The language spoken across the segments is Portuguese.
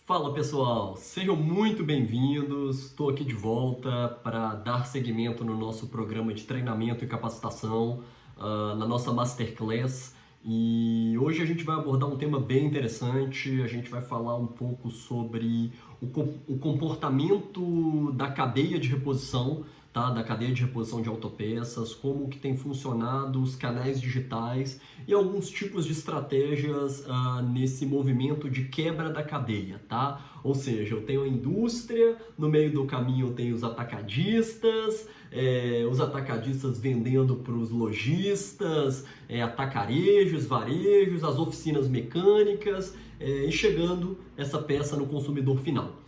Fala pessoal, sejam muito bem-vindos. Estou aqui de volta para dar seguimento no nosso programa de treinamento e capacitação, na nossa Masterclass. E hoje a gente vai abordar um tema bem interessante. A gente vai falar um pouco sobre o comportamento da cadeia de reposição, tá? Da cadeia de reposição de autopeças, como que tem funcionado os canais digitais e alguns tipos de estratégias nesse movimento de quebra da cadeia, tá? Ou seja, eu tenho a indústria, no meio do caminho eu tenho os atacadistas vendendo para os lojistas, atacarejos, varejos, as oficinas mecânicas e chegando essa peça no consumidor final.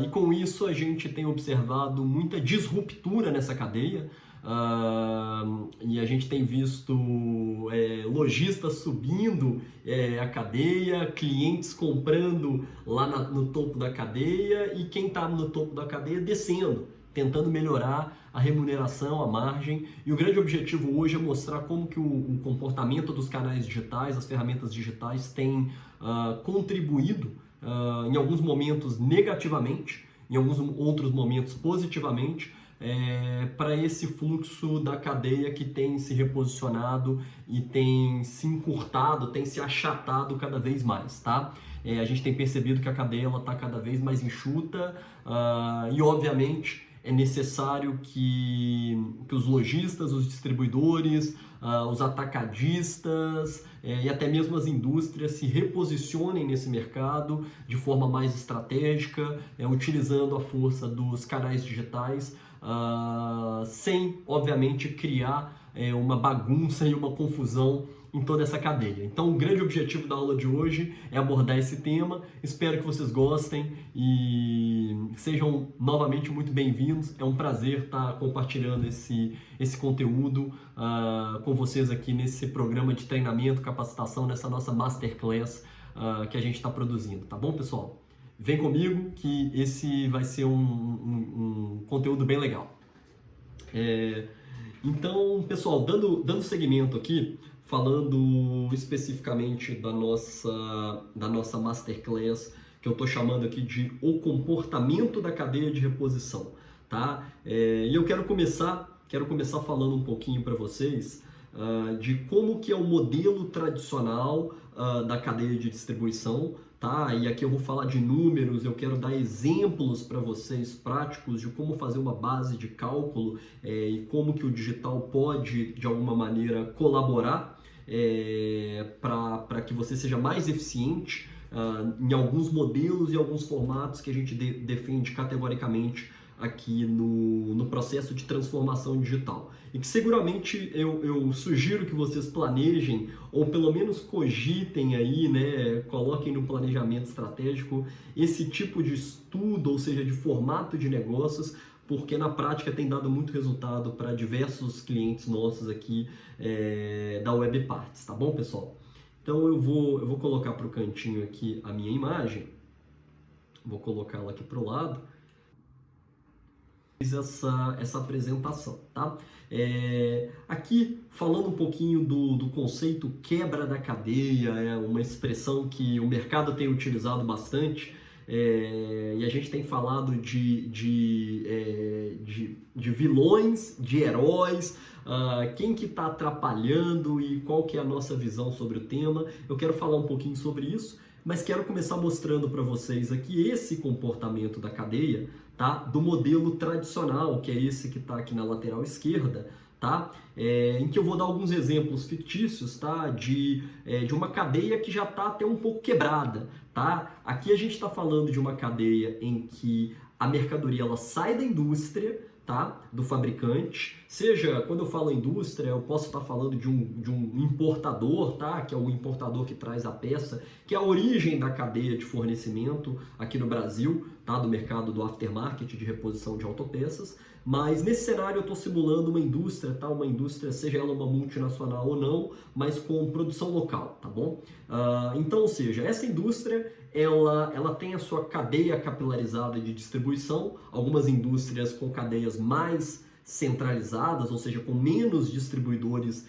E com isso a gente tem observado muita disruptura nessa cadeia e a gente tem visto lojistas subindo a cadeia, clientes comprando lá no topo da cadeia e quem está no topo da cadeia descendo, tentando melhorar a remuneração, a margem. E o grande objetivo hoje é mostrar como que o comportamento dos canais digitais, as ferramentas digitais têm contribuído em alguns momentos negativamente, em alguns outros momentos positivamente, para esse fluxo da cadeia que tem se reposicionado e tem se encurtado, tem se achatado cada vez mais, tá? A gente tem percebido que a cadeia está cada vez mais enxuta e, obviamente, é necessário que os lojistas, os distribuidores, os atacadistas e até mesmo as indústrias se reposicionem nesse mercado de forma mais estratégica, utilizando a força dos canais digitais, sem, obviamente, criar uma bagunça e uma confusão em toda essa cadeia. Então, o grande objetivo da aula de hoje é abordar esse tema. Espero que vocês gostem e sejam novamente muito bem-vindos. É um prazer estar compartilhando esse conteúdo com vocês aqui nesse programa de treinamento, capacitação, nessa nossa Masterclass que a gente está produzindo. Tá bom, pessoal? Vem comigo que esse vai ser um conteúdo bem legal. Então, pessoal, dando seguimento aqui, falando especificamente da nossa Masterclass, que eu estou chamando aqui de O Comportamento da Cadeia de Reposição, tá? E eu quero começar falando um pouquinho para vocês de como que é o modelo tradicional da cadeia de distribuição, tá? E aqui eu vou falar de números, eu quero dar exemplos para vocês práticos de como fazer uma base de cálculo e como que o digital pode, de alguma maneira, colaborar para que você seja mais eficiente em alguns modelos e alguns formatos que a gente defende categoricamente aqui no processo de transformação digital. E que seguramente eu sugiro que vocês planejem, ou pelo menos cogitem aí, né, coloquem no planejamento estratégico esse tipo de estudo, ou seja, de formato de negócios, porque na prática tem dado muito resultado para diversos clientes nossos aqui da WebParts, tá bom, pessoal? Então eu vou colocar para o cantinho aqui a minha imagem, vou colocá-la aqui para o lado, essa apresentação, tá? Aqui falando um pouquinho do conceito quebra da cadeia, é uma expressão que o mercado tem utilizado bastante, e a gente tem falado de vilões, de heróis, quem que está atrapalhando e qual que é a nossa visão sobre o tema. Eu quero falar um pouquinho sobre isso, mas quero começar mostrando para vocês aqui esse comportamento da cadeia, tá? Do modelo tradicional, que é esse que está aqui na lateral esquerda, tá? Em que eu vou dar alguns exemplos fictícios, tá? De uma cadeia que já está até um pouco quebrada, tá? Aqui a gente está falando de uma cadeia em que a mercadoria ela sai da indústria, tá? Do fabricante, seja, quando eu falo indústria, eu posso estar falando de um importador, tá? Que é o importador que traz a peça, que é a origem da cadeia de fornecimento aqui no Brasil, tá? Do mercado do aftermarket de reposição de autopeças. Mas nesse cenário eu estou simulando uma indústria, tá? Uma indústria, seja ela uma multinacional ou não, mas com produção local, tá bom? Então, ou seja, essa indústria ela tem a sua cadeia capilarizada de distribuição, algumas indústrias com cadeias mais centralizadas, ou seja, com menos distribuidores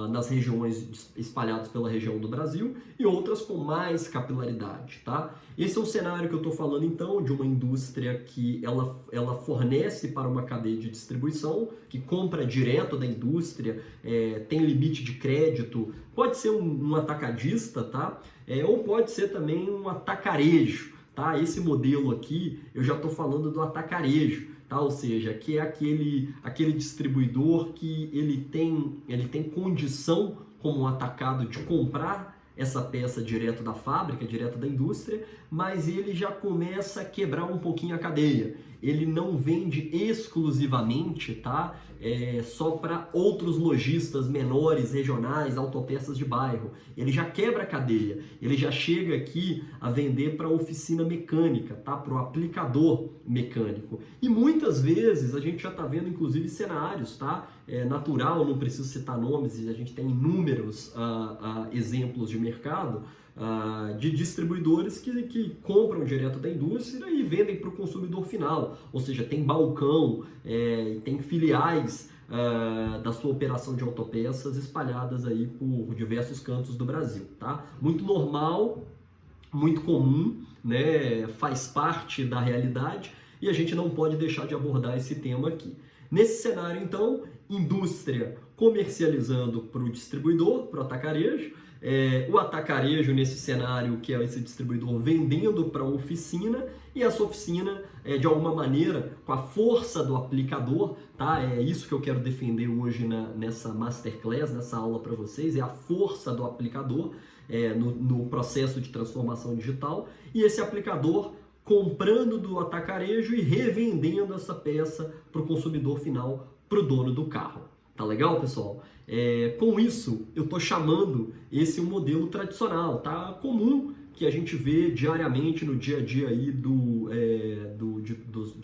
nas regiões espalhados pela região do Brasil, e outras com mais capilaridade, tá? Esse é um cenário que eu estou falando então de uma indústria que ela fornece para uma cadeia de distribuição, que compra direto da indústria, tem limite de crédito, pode ser um atacadista, tá? Ou pode ser também um atacarejo, tá? Esse modelo aqui eu já estou falando do atacarejo. Tá? Ou seja, que é aquele distribuidor que ele tem condição como atacado de comprar essa peça direto da fábrica, direto da indústria, mas ele já começa a quebrar um pouquinho a cadeia. Ele não vende exclusivamente, tá? Só para outros lojistas menores, regionais, autopeças de bairro. Ele já quebra a cadeia, ele já chega aqui a vender para a oficina mecânica, tá? Para o aplicador mecânico. E muitas vezes a gente já está vendo, inclusive, cenários, tá? É natural, não preciso citar nomes, a gente tem inúmeros exemplos de mercado, de distribuidores que compram direto da indústria e vendem para o consumidor final, ou seja, tem balcão, tem filiais da sua operação de autopeças espalhadas aí por diversos cantos do Brasil, tá? Muito normal, muito comum, né? Faz parte da realidade e a gente não pode deixar de abordar esse tema aqui. Nesse cenário, então, indústria comercializando para o distribuidor, para o atacarejo, o atacarejo nesse cenário, que é esse distribuidor vendendo para a oficina, e essa oficina, de alguma maneira, com a força do aplicador, tá? É isso que eu quero defender hoje nessa Masterclass, nessa aula para vocês, é a força do aplicador no processo de transformação digital, e esse aplicador comprando do atacarejo e revendendo essa peça para o consumidor final, para o dono do carro. Tá legal, pessoal? Com isso, eu estou chamando esse um modelo tradicional, tá? Comum, que a gente vê diariamente no dia a dia aí de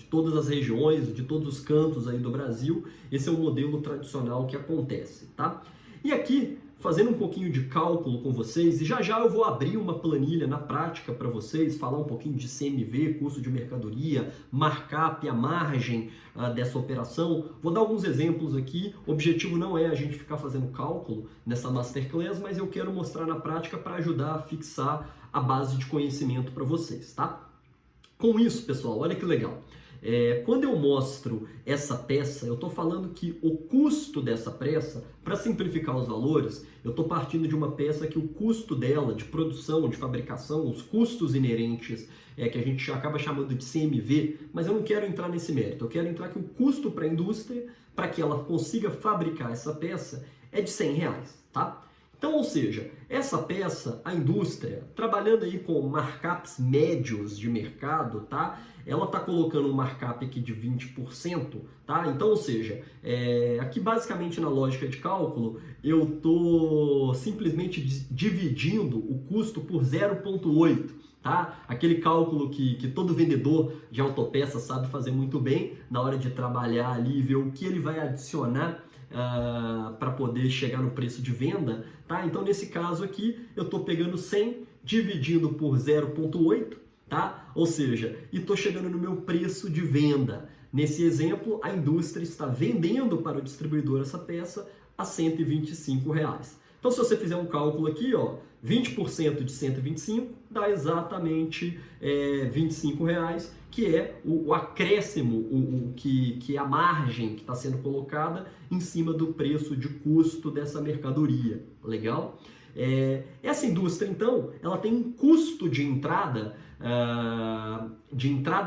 todas as regiões, de todos os cantos aí do Brasil. Esse é um modelo tradicional que acontece, tá? E aqui, fazendo um pouquinho de cálculo com vocês, e já eu vou abrir uma planilha na prática para vocês, falar um pouquinho de CMV, custo de mercadoria, markup, a margem dessa operação. Vou dar alguns exemplos aqui. O objetivo não é a gente ficar fazendo cálculo nessa Masterclass, mas eu quero mostrar na prática para ajudar a fixar a base de conhecimento para vocês, tá? Com isso, pessoal, olha que legal. Quando eu mostro essa peça, eu estou falando que o custo dessa peça, para simplificar os valores, eu estou partindo de uma peça que o custo dela, de produção, de fabricação, os custos inerentes, que a gente acaba chamando de CMV, mas eu não quero entrar nesse mérito, eu quero entrar que o custo para a indústria, para que ela consiga fabricar essa peça, é de R$100, tá? Então, ou seja, essa peça, a indústria, trabalhando aí com markups médios de mercado, tá? Ela está colocando um markup aqui de 20%, tá? Então, ou seja, aqui basicamente na lógica de cálculo, eu estou simplesmente dividindo o custo por 0,8, tá? Aquele cálculo que todo vendedor de autopeça sabe fazer muito bem na hora de trabalhar ali e ver o que ele vai adicionar para poder chegar no preço de venda, tá? Então, nesse caso aqui, eu estou pegando 100, dividindo por 0,8, tá? Ou seja, e estou chegando no meu preço de venda. Nesse exemplo, a indústria está vendendo para o distribuidor essa peça a R$125. Então, se você fizer um cálculo aqui, ó, 20% de 125 dá exatamente R$25, que é o acréscimo, que é a margem que está sendo colocada em cima do preço de custo dessa mercadoria. Legal? Essa indústria, então, ela tem um custo de entrada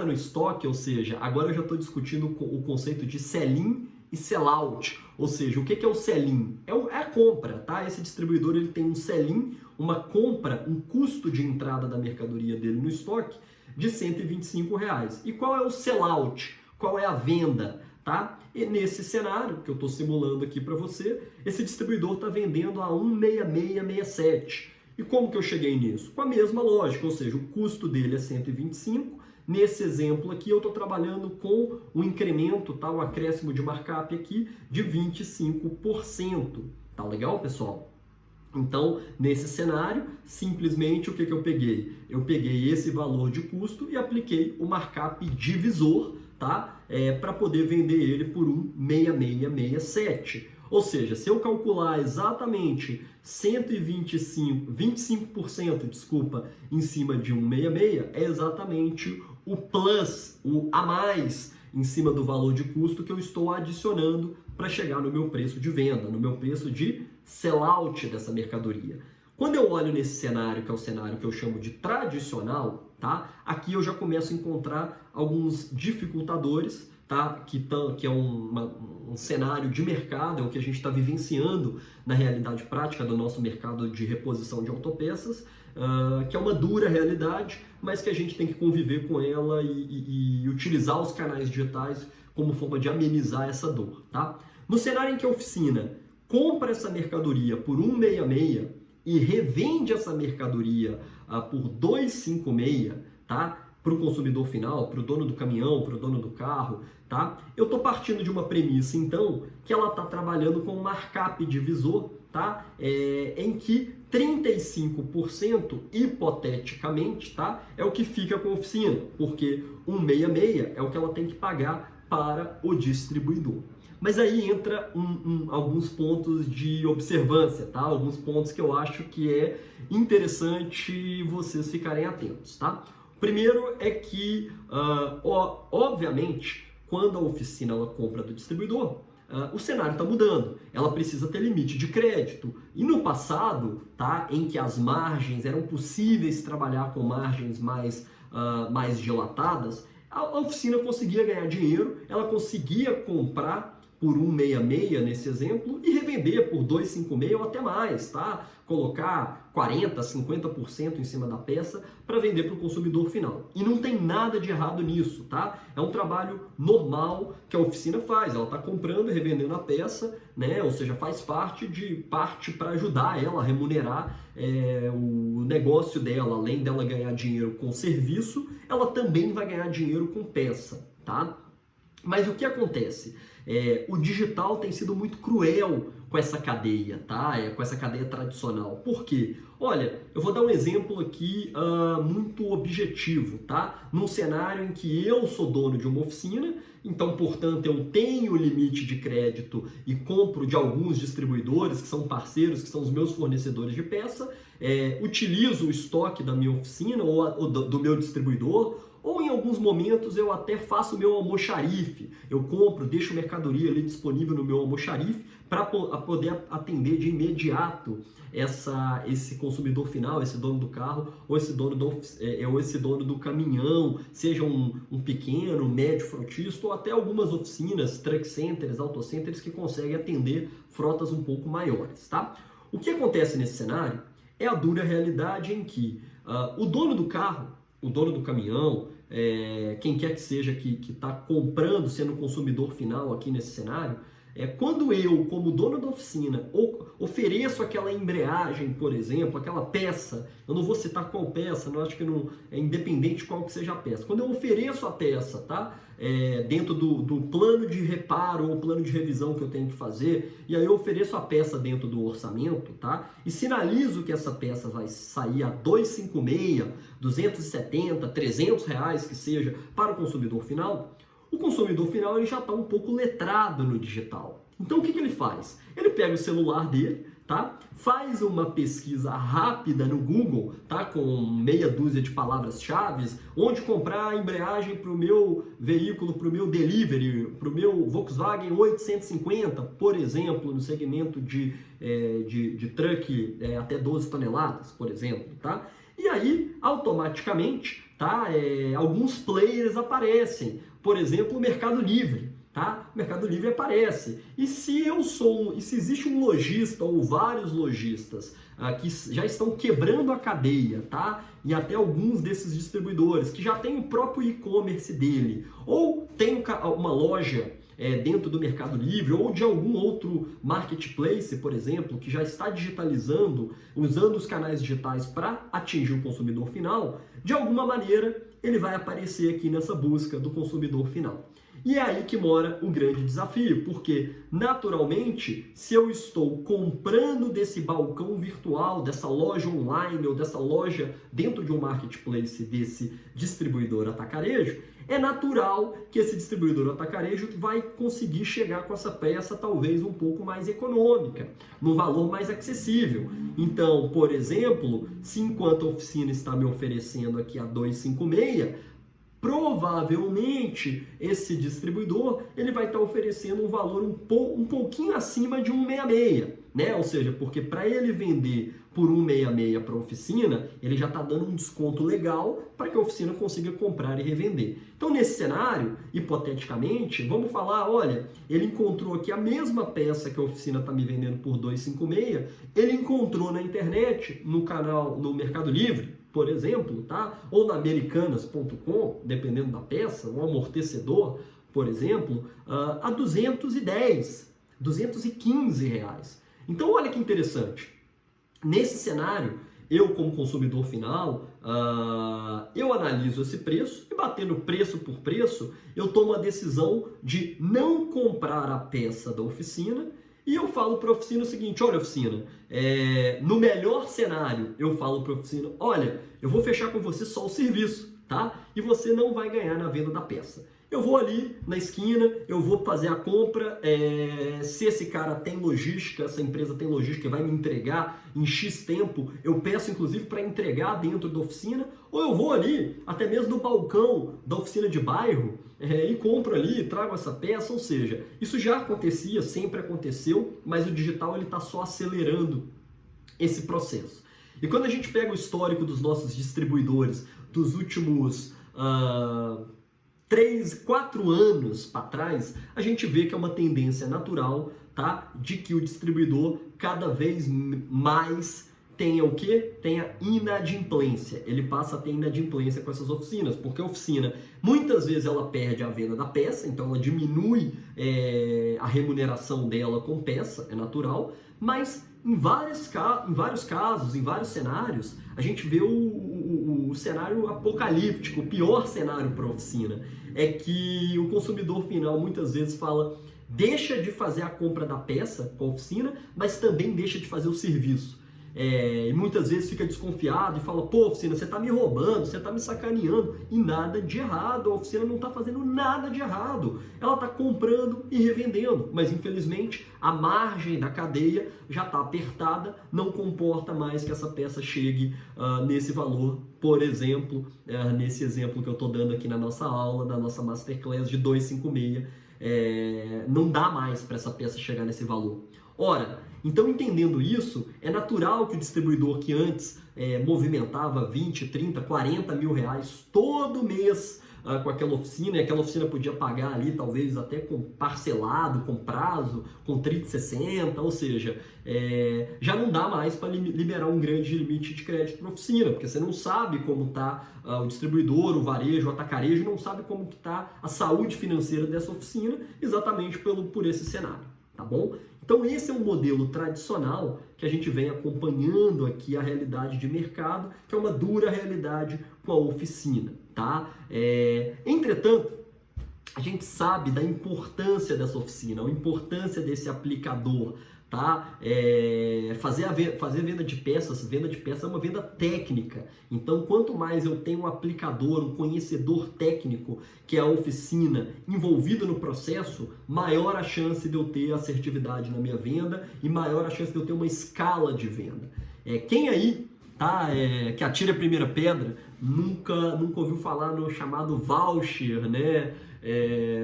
no estoque, ou seja, agora eu já estou discutindo o conceito de sell-in e sell-out, ou seja, o que é o sell-in? É a compra, tá? Esse distribuidor ele tem um sell-in, uma compra, um custo de entrada da mercadoria dele no estoque de R$125. E qual é o sell-out? Qual é a venda? Tá? E nesse cenário que eu estou simulando aqui para você, esse distribuidor está vendendo a 16667. E como que eu cheguei nisso? Com a mesma lógica, ou seja, o custo dele é 125. Nesse exemplo aqui, eu estou trabalhando com um incremento, tá? Um acréscimo de markup aqui de 25%. Tá legal, pessoal? Então, nesse cenário, simplesmente o que eu peguei? Eu peguei esse valor de custo e apliquei o markup divisor, tá? Para poder vender ele por um 6667. Ou seja, se eu calcular exatamente 25%, desculpa, em cima de 166, é exatamente o plus, o a mais em cima do valor de custo que eu estou adicionando para chegar no meu preço de venda, no meu preço de sellout dessa mercadoria. Quando eu olho nesse cenário, que é o cenário que eu chamo de tradicional, tá? Aqui eu já começo a encontrar alguns dificultadores, tá? Que é um cenário de mercado, é o que a gente está vivenciando na realidade prática do nosso mercado de reposição de autopeças, que é uma dura realidade, mas que a gente tem que conviver com ela e utilizar os canais digitais como forma de amenizar essa dor, tá? No cenário em que a oficina compra essa mercadoria por 166 e revende essa mercadoria por 256, tá? Para o consumidor final, para o dono do caminhão, para o dono do carro, tá? Eu estou partindo de uma premissa, então, que ela está trabalhando com um markup divisor, tá? Em que 35%, hipoteticamente, tá? É o que fica com a oficina, porque 166 é o que ela tem que pagar para o distribuidor. Mas aí entra alguns pontos de observância, tá? Alguns pontos que eu acho que é interessante vocês ficarem atentos, tá? O primeiro é que, obviamente, quando a oficina ela compra do distribuidor, o cenário está mudando. Ela precisa ter limite de crédito. E no passado, tá, em que as margens eram possíveis trabalhar com margens mais dilatadas, a oficina conseguia ganhar dinheiro, ela conseguia comprar por 166 nesse exemplo e revender por 256 ou até mais, tá? Colocar 40%, 50% em cima da peça para vender para o consumidor final. E não tem nada de errado nisso, tá? É um trabalho normal que a oficina faz. Ela está comprando e revendendo a peça, né? Ou seja, faz parte para ajudar ela a remunerar o negócio dela. Além dela ganhar dinheiro com serviço, ela também vai ganhar dinheiro com peça, tá? Mas o que acontece? O digital tem sido muito cruel com essa cadeia, tá? Com essa cadeia tradicional. Por quê? Olha, eu vou dar um exemplo aqui muito objetivo, tá? Num cenário em que eu sou dono de uma oficina, então, portanto, eu tenho limite de crédito e compro de alguns distribuidores que são parceiros, que são os meus fornecedores de peça, utilizo o estoque da minha oficina ou do meu distribuidor, ou em alguns momentos eu até faço o meu almoxarife, eu compro, deixo mercadoria ali disponível no meu almoxarife para poder atender de imediato esse consumidor final, esse dono do carro ou esse dono do caminhão, seja um pequeno, médio frotista ou até algumas oficinas, truck centers, auto centers que conseguem atender frotas um pouco maiores, tá? O que acontece nesse cenário é a dura realidade em que o dono do carro, o dono do caminhão, quem quer que seja que está comprando, sendo consumidor final aqui nesse cenário, quando eu, como dono da oficina, ofereço aquela embreagem, por exemplo, aquela peça, eu não vou citar qual peça, não acho que não é independente de qual que seja a peça. Quando eu ofereço a peça, tá? Dentro do plano de reparo ou plano de revisão que eu tenho que fazer, e aí eu ofereço a peça dentro do orçamento, tá? E sinalizo que essa peça vai sair a 256, 270, 300 reais que seja para o consumidor final. O consumidor final ele já está um pouco letrado no digital. Então o que ele faz? Ele pega o celular dele, tá? Faz uma pesquisa rápida no Google, tá? Com meia dúzia de palavras-chave, onde comprar a embreagem para o meu veículo, para o meu delivery, para o meu Volkswagen 850, por exemplo, no segmento de truck até 12 toneladas, por exemplo, tá? E aí, automaticamente, tá? Alguns players aparecem. Por exemplo, o Mercado Livre, tá? O Mercado Livre aparece. E se existe um lojista ou vários lojistas que já estão quebrando a cadeia, tá? E até alguns desses distribuidores que já tem o próprio e-commerce dele, ou tem uma loja dentro do Mercado Livre ou de algum outro marketplace, por exemplo, que já está digitalizando, usando os canais digitais para atingir o consumidor final, de alguma maneira ele vai aparecer aqui nessa busca do consumidor final. E é aí que mora o grande desafio, porque, naturalmente, se eu estou comprando desse balcão virtual, dessa loja online ou dessa loja dentro de um marketplace desse distribuidor atacarejo, é natural que esse distribuidor atacarejo vai conseguir chegar com essa peça talvez um pouco mais econômica, no valor mais acessível. Então, por exemplo, se enquanto a oficina está me oferecendo aqui a 256, provavelmente esse distribuidor ele vai estar oferecendo um valor um pouquinho acima de 166, né? Ou seja, porque para ele vender por 166 para a oficina, ele já está dando um desconto legal para que a oficina consiga comprar e revender. Então, nesse cenário, hipoteticamente, vamos falar, olha, ele encontrou aqui a mesma peça que a oficina está me vendendo por 256, ele encontrou na internet, no canal, no Mercado Livre, por exemplo, tá? Ou na americanas.com, dependendo da peça, um amortecedor, por exemplo, a 210, 215 reais. Então, olha que interessante. Nesse cenário, eu como consumidor final, eu analiso esse preço e batendo preço por preço, eu tomo a decisão de não comprar a peça da oficina. E eu falo para a oficina o seguinte, olha oficina, no melhor cenário eu falo para a oficina, olha, eu vou fechar com você só o serviço, tá? E você não vai ganhar na venda da peça. Eu vou ali na esquina, eu vou fazer a compra, se esse cara tem logística, essa empresa tem logística e vai me entregar em X tempo, eu peço inclusive para entregar dentro da oficina, ou eu vou ali, até mesmo no balcão da oficina de bairro, e compro ali, trago essa peça, ou seja, isso já acontecia, sempre aconteceu, mas o digital ele está só acelerando esse processo. E quando a gente pega o histórico dos nossos distribuidores dos últimos 3, 4 anos para trás, a gente vê que é uma tendência natural, tá? De que o distribuidor cada vez mais tenha o quê? Tenha inadimplência. Ele passa a ter inadimplência com essas oficinas, porque a oficina, muitas vezes ela perde a venda da peça, então ela diminui a remuneração dela com peça, é natural, mas em vários casos, em vários cenários, a gente vê o cenário apocalíptico, o pior cenário para a oficina, é que o consumidor final muitas vezes fala, deixa de fazer a compra da peça com a oficina, mas também deixa de fazer o serviço. E muitas vezes fica desconfiado e fala, pô, oficina, você está me roubando, você está me sacaneando, e nada de errado, a oficina não está fazendo nada de errado, ela está comprando e revendendo, mas infelizmente a margem da cadeia já está apertada, não comporta mais que essa peça chegue nesse valor, por exemplo, nesse exemplo que eu estou dando aqui na nossa aula, na nossa Masterclass de 256, não dá mais para essa peça chegar nesse valor. Ora, então entendendo isso, é natural que o distribuidor que antes movimentava 20, 30, 40 mil reais todo mês com aquela oficina, e aquela oficina podia pagar ali talvez até com parcelado, com prazo, com 30, 60, ou seja, já não dá mais para liberar um grande limite de crédito para a oficina, porque você não sabe como está o distribuidor, o varejo, o atacarejo, não sabe como está a saúde financeira dessa oficina, exatamente por esse cenário, tá bom? Então esse é um modelo tradicional que a gente vem acompanhando aqui a realidade de mercado, que é uma dura realidade com a oficina, tá? Entretanto, a gente sabe da importância dessa oficina, a importância desse aplicador, tá? Fazer venda de peças é uma venda técnica. Então, quanto mais eu tenho um aplicador, um conhecedor técnico, que é a oficina, envolvido no processo, maior a chance de eu ter assertividade na minha venda e maior a chance de eu ter uma escala de venda. Quem aí, tá, que atira a primeira pedra, nunca ouviu falar no chamado voucher, né?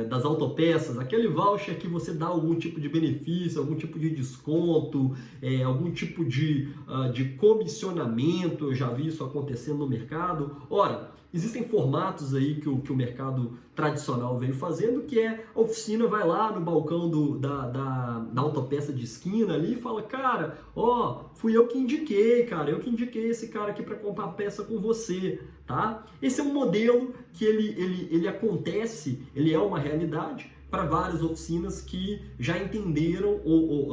Das autopeças, aquele voucher que você dá algum tipo de benefício, algum tipo de desconto, algum tipo de comissionamento. Eu já vi isso acontecendo no mercado. Ora, existem formatos aí que o mercado tradicional veio fazendo, que a oficina vai lá no balcão da autopeça de esquina ali e fala, cara, fui eu que indiquei, cara, eu que indiquei esse cara aqui para comprar peça com você, tá? Esse é um modelo que ele acontece, ele é uma realidade para várias oficinas que já entenderam,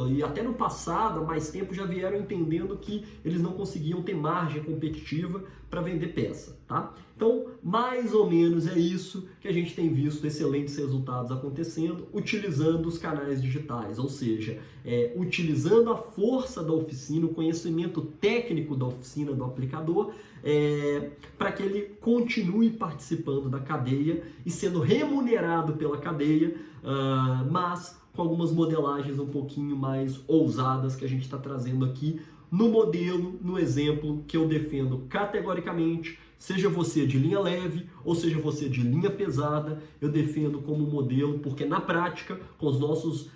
e até no passado, há mais tempo, já vieram entendendo que eles não conseguiam ter margem competitiva para vender peça, tá? Então, mais ou menos é isso que a gente tem visto excelentes resultados acontecendo utilizando os canais digitais, ou seja, utilizando a força da oficina, o conhecimento técnico da oficina, do aplicador, para que ele continue participando da cadeia e sendo remunerado pela cadeia, mas com algumas modelagens um pouquinho mais ousadas que a gente está trazendo aqui no modelo, no exemplo que eu defendo categoricamente, seja você de linha leve ou seja você de linha pesada, eu defendo como modelo, porque na prática, com os nossos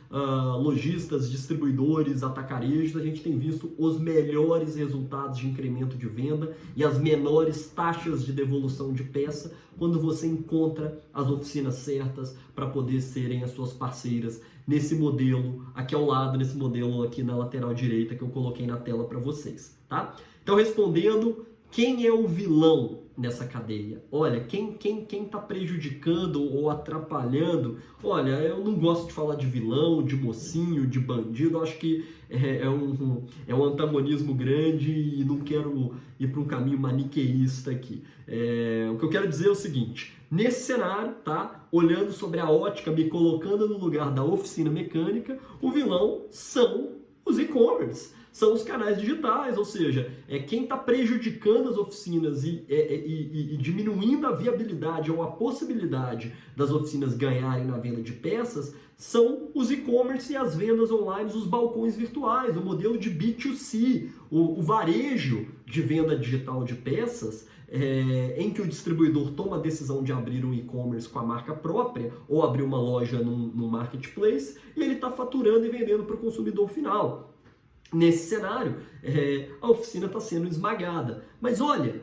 lojistas, distribuidores, atacarejos, a gente tem visto os melhores resultados de incremento de venda e as menores taxas de devolução de peça quando você encontra as oficinas certas para poder serem as suas parceiras nesse modelo aqui ao lado, nesse modelo aqui na lateral direita que eu coloquei na tela para vocês, tá? Então, respondendo, quem é o vilão nessa cadeia? Olha, quem está prejudicando ou atrapalhando? Olha, eu não gosto de falar de vilão, de mocinho, de bandido, eu acho que é um antagonismo grande e não quero ir para um caminho maniqueísta aqui. O que eu quero dizer é o seguinte, nesse cenário, tá? Olhando sobre a ótica, me colocando no lugar da oficina mecânica, o vilão são os e-commerce. São os canais digitais, ou seja, quem está prejudicando as oficinas e diminuindo a viabilidade ou a possibilidade das oficinas ganharem na venda de peças são os e-commerce e as vendas online, os balcões virtuais, o modelo de B2C, o varejo de venda digital de peças, em que o distribuidor toma a decisão de abrir um e-commerce com a marca própria ou abrir uma loja no marketplace e ele está faturando e vendendo para o consumidor final. Nesse cenário, a oficina está sendo esmagada. Mas olha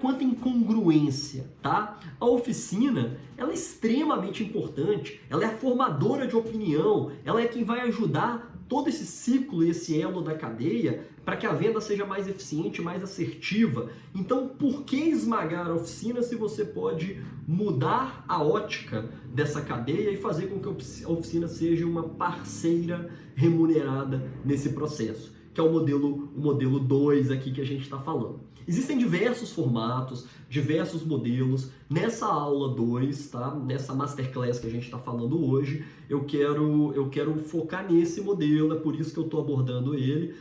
quanta incongruência, tá? A oficina, ela é extremamente importante, ela é a formadora de opinião, ela é quem vai ajudar todo esse ciclo e esse elo da cadeia para que a venda seja mais eficiente, mais assertiva. Então, por que esmagar a oficina se você pode mudar a ótica dessa cadeia e fazer com que a oficina seja uma parceira remunerada nesse processo? Que é o modelo 2 aqui que a gente está falando. Existem diversos formatos, diversos modelos. Nessa aula 2, tá? Nessa masterclass que a gente está falando hoje, eu quero focar nesse modelo, é por isso que eu estou abordando ele,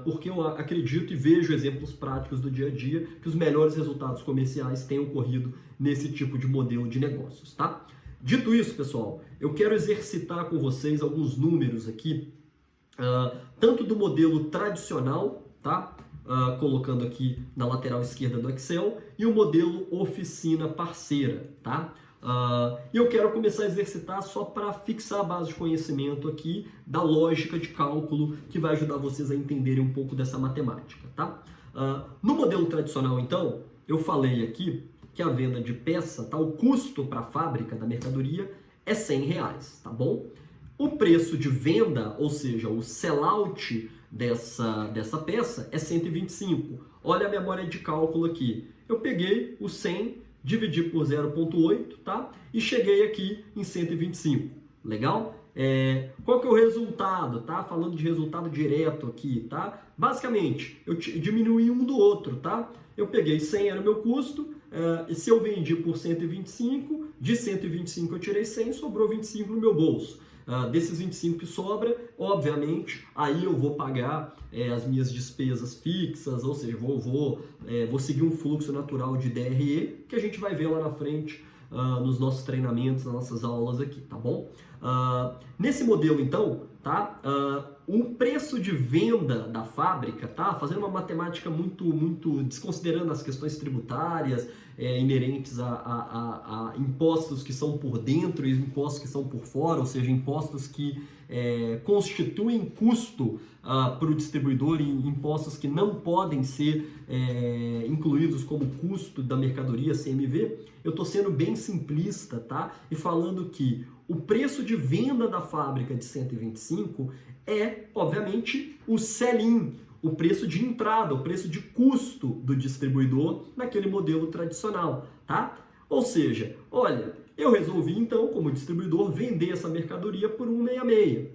porque eu acredito e vejo exemplos práticos do dia a dia que os melhores resultados comerciais têm ocorrido nesse tipo de modelo de negócios, tá? Dito isso, pessoal, eu quero exercitar com vocês alguns números aqui, tanto do modelo tradicional, tá? Colocando aqui na lateral esquerda do Excel, e o modelo oficina parceira, tá? E eu quero começar a exercitar só para fixar a base de conhecimento aqui da lógica de cálculo que vai ajudar vocês a entenderem um pouco dessa matemática, tá? No modelo tradicional, então, eu falei aqui que a venda de peça, tá? O custo para a fábrica da mercadoria é R$100, tá bom? O preço de venda, ou seja, o sellout dessa peça é 125. Olha a memória de cálculo aqui. Eu peguei o 100, dividi por 0,8, tá? E cheguei aqui em 125. Legal? Qual que é o resultado, tá? Falando de resultado direto aqui, tá? Basicamente, eu diminuí um do outro, tá? Eu peguei 100, era o meu custo, e se eu vendi por 125, de 125 eu tirei 100, sobrou 25 no meu bolso. Desses 25 que sobra, obviamente, aí eu vou pagar as minhas despesas fixas, ou seja, vou seguir um fluxo natural de DRE, que a gente vai ver lá na frente nos nossos treinamentos, nas nossas aulas aqui, tá bom? Nesse modelo, então, tá? O preço de venda da fábrica, tá? Fazendo uma matemática muito desconsiderando as questões tributárias inerentes a impostos que são por dentro e impostos que são por fora, ou seja, impostos que constituem custo para o distribuidor e impostos que não podem ser incluídos como custo da mercadoria, CMV. Eu estou sendo bem simplista, tá? E falando que o preço de venda da fábrica de 125 é, obviamente, o sell-in, o preço de entrada, o preço de custo do distribuidor naquele modelo tradicional, tá? Ou seja, olha, eu resolvi então, como distribuidor, vender essa mercadoria por 166.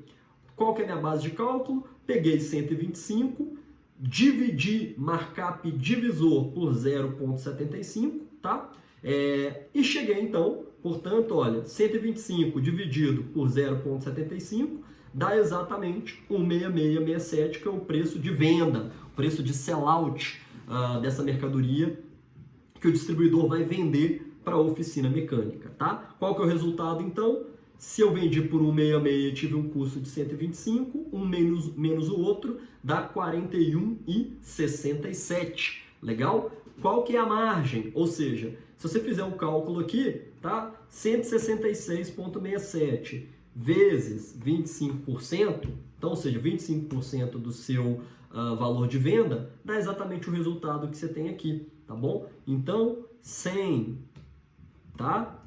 Qual que é a minha base de cálculo? Peguei 125, dividir markup divisor por 0,75, tá? E cheguei então, portanto, olha, 125 dividido por 0,75 dá exatamente 16667, que é o preço de venda, o preço de sellout dessa mercadoria que o distribuidor vai vender para a oficina mecânica, tá? Qual que é o resultado então? Se eu vendi por 166 e tive um custo de 125, um menos o outro dá 41,67. Legal? Qual que é a margem? Ou seja, se você fizer um cálculo aqui, tá? 166,67 vezes 25%, então, ou seja, 25% do seu valor de venda, dá exatamente o resultado que você tem aqui, tá bom? Então, 100, tá?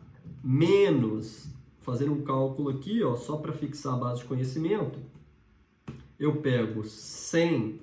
Menos, fazendo um cálculo aqui, ó, só para fixar a base de conhecimento, eu pego 100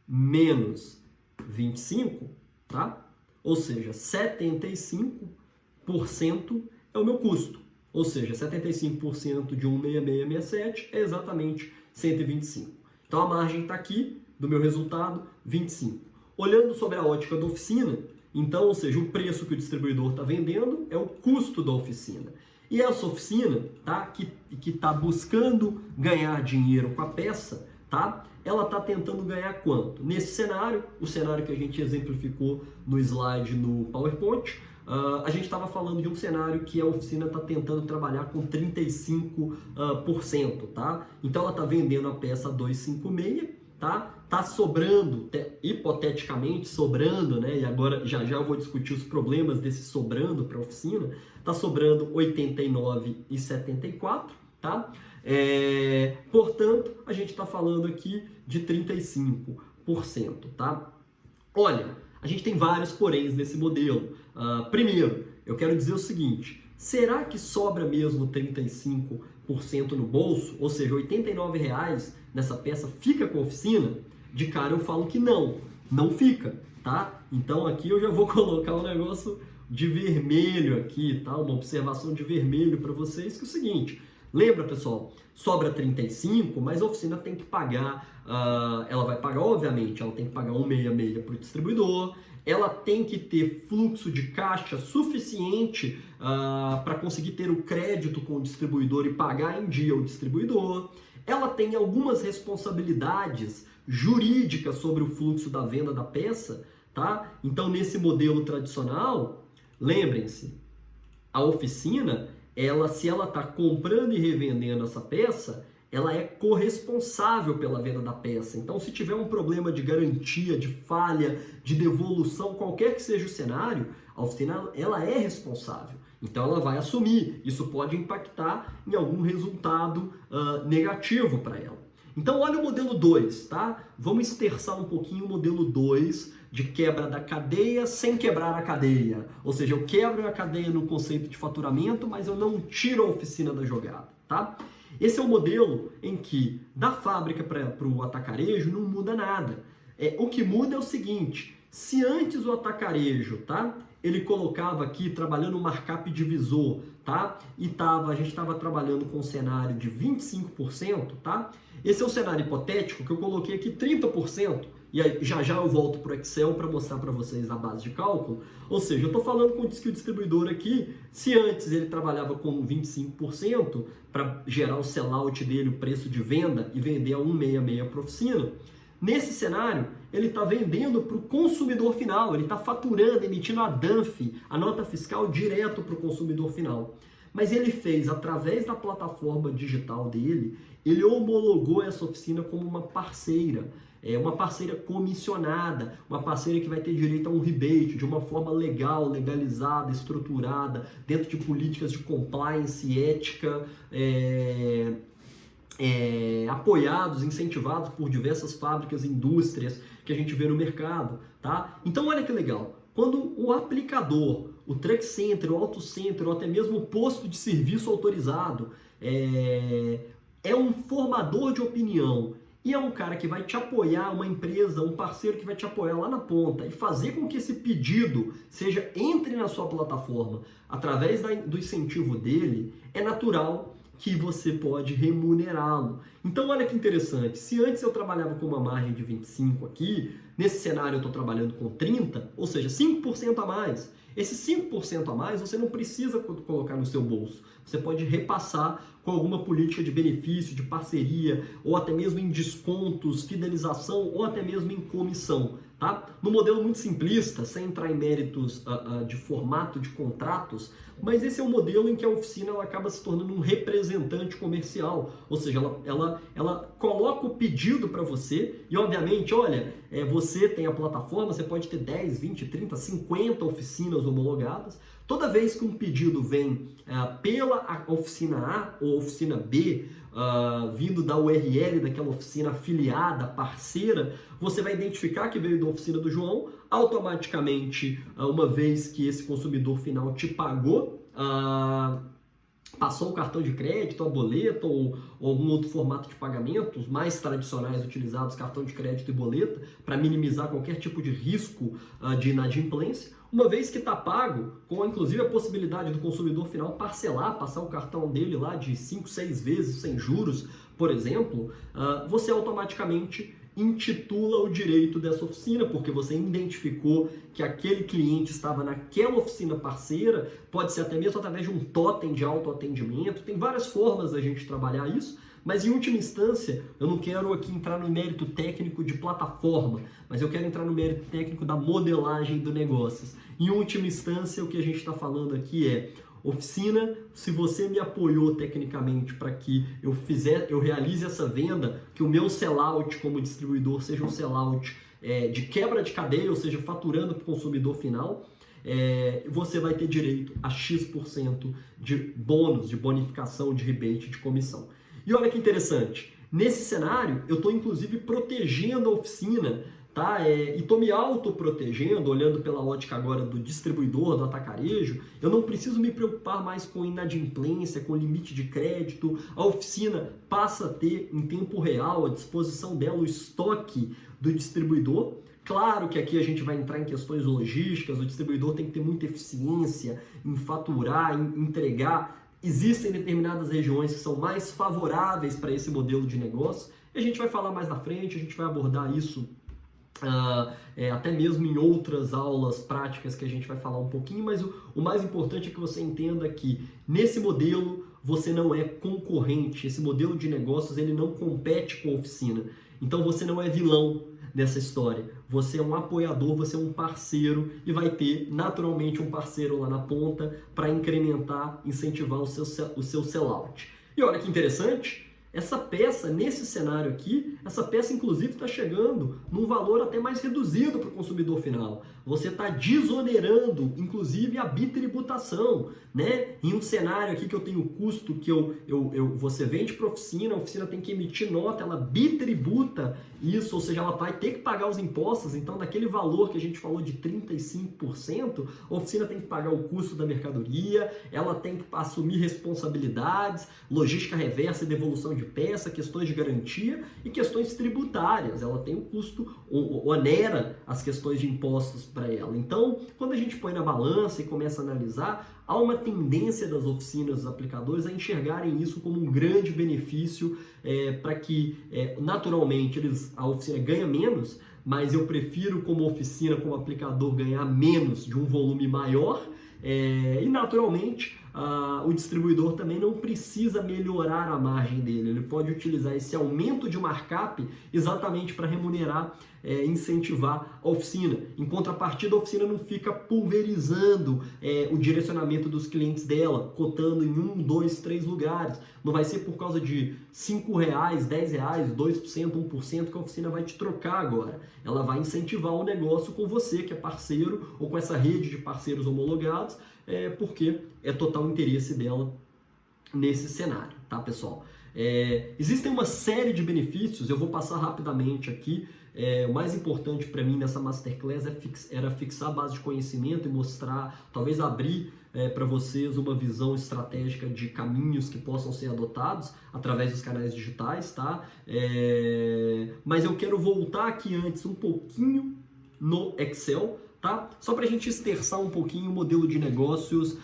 menos 25, tá? Ou seja, 75% é o meu custo. Ou seja, 75% de 16667 é exatamente 125. Então a margem está aqui do meu resultado, 25. Olhando sobre a ótica da oficina, então, ou seja, o preço que o distribuidor está vendendo é o custo da oficina. E essa oficina, tá, que está buscando ganhar dinheiro com a peça, tá, ela está tentando ganhar quanto? Nesse cenário, o cenário que a gente exemplificou no slide no PowerPoint, a gente estava falando de um cenário que a oficina está tentando trabalhar com 35%, tá? Então ela está vendendo a peça 256, tá? Tá sobrando, hipoteticamente sobrando, né? E agora já eu vou discutir os problemas desse sobrando para a oficina. Tá sobrando 89,74, tá? Portanto, a gente está falando aqui de 35%, tá? Olha, a gente tem vários poréns nesse modelo. Primeiro, eu quero dizer o seguinte: será que sobra mesmo 35% no bolso? Ou seja, R$ 89,00 nessa peça fica com a oficina? De cara eu falo que não fica, tá? Então aqui eu já vou colocar um negócio de vermelho aqui, tá? Uma observação de vermelho para vocês, que é o seguinte: lembra, pessoal, sobra 35, mas a oficina tem que pagar, ela vai pagar, obviamente, ela tem que pagar 166 para o distribuidor, ela tem que ter fluxo de caixa suficiente para conseguir ter o crédito com o distribuidor e pagar em dia o distribuidor, ela tem algumas responsabilidades jurídicas sobre o fluxo da venda da peça, tá? Então, nesse modelo tradicional, lembrem-se, a oficina, se ela está comprando e revendendo essa peça, ela é corresponsável pela venda da peça. Então, se tiver um problema de garantia, de falha, de devolução, qualquer que seja o cenário, a oficina ela é responsável. Então, ela vai assumir. Isso pode impactar em algum resultado negativo para ela. Então, olha o modelo 2, tá? Vamos esterçar um pouquinho o modelo 2 de quebra da cadeia sem quebrar a cadeia. Ou seja, eu quebro a cadeia no conceito de faturamento, mas eu não tiro a oficina da jogada, tá? Esse é um modelo em que, da fábrica para o atacarejo, não muda nada. O que muda é o seguinte: se antes o atacarejo, tá, ele colocava aqui, trabalhando o markup divisor, tá, e a gente estava trabalhando com um cenário de 25%, tá? Esse é um cenário hipotético que eu coloquei aqui 30%, e aí já eu volto para o Excel para mostrar para vocês a base de cálculo. Ou seja, eu estou falando com o distribuidor aqui, se antes ele trabalhava com 25% para gerar o sellout dele, o preço de venda, e vender a 166 para a oficina, nesse cenário ele está vendendo para o consumidor final, ele está faturando, emitindo a DANF, a nota fiscal, direto para o consumidor final. Mas ele fez, através da plataforma digital dele, ele homologou essa oficina como uma parceira comissionada, uma parceira que vai ter direito a um rebate de uma forma legal, legalizada, estruturada, dentro de políticas de compliance, ética, apoiados, incentivados por diversas fábricas e indústrias que a gente vê no mercado, tá? Então olha que legal, quando o aplicador, o Truck Center, o Auto Center, ou até mesmo o posto de serviço autorizado é um formador de opinião e é um cara que vai te apoiar, uma empresa, um parceiro que vai te apoiar lá na ponta e fazer com que esse pedido entre na sua plataforma através do incentivo dele, é natural que você pode remunerá-lo. Então olha que interessante, se antes eu trabalhava com uma margem de 25 aqui, nesse cenário eu estou trabalhando com 30, ou seja, 5% a mais. Esse 5% a mais você não precisa colocar no seu bolso. Você pode repassar com alguma política de benefício, de parceria, ou até mesmo em descontos, fidelização, ou até mesmo em comissão. Tá? No modelo muito simplista, sem entrar em méritos de formato de contratos, mas esse é um modelo em que a oficina ela acaba se tornando um representante comercial, ou seja, ela coloca o pedido para você e, obviamente, olha, você tem a plataforma, você pode ter 10, 20, 30, 50 oficinas homologadas. Toda vez que um pedido vem pela oficina A ou oficina B, vindo da URL daquela oficina afiliada, parceira, você vai identificar que veio da oficina do João, automaticamente, uma vez que esse consumidor final te pagou, passou o cartão de crédito, a boleta ou algum outro formato de pagamento, os mais tradicionais utilizados, cartão de crédito e boleta, para minimizar qualquer tipo de risco de inadimplência. Uma vez que está pago, com inclusive a possibilidade do consumidor final parcelar, passar o cartão dele lá de 5, 6 vezes sem juros, por exemplo, você automaticamente intitula o direito dessa oficina, porque você identificou que aquele cliente estava naquela oficina parceira, pode ser até mesmo através de um totem de autoatendimento, tem várias formas da gente trabalhar isso, mas em última instância, eu não quero aqui entrar no mérito técnico de plataforma, mas eu quero entrar no mérito técnico da modelagem do negócio. Em última instância, o que a gente está falando aqui é oficina, se você me apoiou tecnicamente para que eu realize essa venda, que o meu sellout como distribuidor seja um sellout de quebra de cadeia, ou seja, faturando para o consumidor final, você vai ter direito a X% de bônus, de bonificação, de rebate, de comissão. E olha que interessante, nesse cenário eu estou inclusive protegendo a oficina, tá? E estou me autoprotegendo, olhando pela ótica agora do distribuidor, do atacarejo, eu não preciso me preocupar mais com inadimplência, com limite de crédito, a oficina passa a ter em tempo real à disposição dela o estoque do distribuidor. Claro que aqui a gente vai entrar em questões logísticas, o distribuidor tem que ter muita eficiência em faturar, em entregar. Existem determinadas regiões que são mais favoráveis para esse modelo de negócio, e a gente vai falar mais na frente, a gente vai abordar isso até mesmo em outras aulas práticas que a gente vai falar um pouquinho, mas o mais importante é que você entenda que nesse modelo você não é concorrente, esse modelo de negócios ele não compete com a oficina, então você não é vilão nessa história, você é um apoiador, você é um parceiro e vai ter naturalmente um parceiro lá na ponta para incrementar, incentivar o seu sellout. E olha que interessante, essa peça, nesse cenário aqui, essa peça inclusive está chegando num valor até mais reduzido para o consumidor final. Você está desonerando, inclusive, a bitributação, né? Em um cenário aqui que eu tenho custo que você vende para a oficina tem que emitir nota, ela bitributa isso, ou seja, ela vai ter que pagar os impostos, então daquele valor que a gente falou de 35%, a oficina tem que pagar o custo da mercadoria, ela tem que assumir responsabilidades, logística reversa e devolução de peça, questões de garantia e questões tributárias, ela tem o custo, onera as questões de impostos para ela. Então, quando a gente põe na balança e começa a analisar, há uma tendência das oficinas, dos aplicadores, a enxergarem isso como um grande benefício para que, naturalmente, a oficina ganha menos, mas eu prefiro, como oficina, como aplicador, ganhar menos de um volume maior e, naturalmente, o distribuidor também não precisa melhorar a margem dele, ele pode utilizar esse aumento de markup exatamente para remunerar, incentivar a oficina. Em contrapartida, a oficina não fica pulverizando o direcionamento dos clientes dela, cotando em 1, 2, 3 lugares. Não vai ser por causa de R$5, R$10, 2%, 1% que a oficina vai te trocar agora. Ela vai incentivar o negócio com você, que é parceiro, ou com essa rede de parceiros homologados, porque é total interesse dela nesse cenário, tá, pessoal? Existem uma série de benefícios, eu vou passar rapidamente aqui. O mais importante para mim nessa Masterclass era fixar a base de conhecimento e mostrar, talvez abrir para vocês uma visão estratégica de caminhos que possam ser adotados através dos canais digitais, tá? Mas eu quero voltar aqui antes um pouquinho no Excel tá? Só para a gente esterçar um pouquinho o modelo de negócios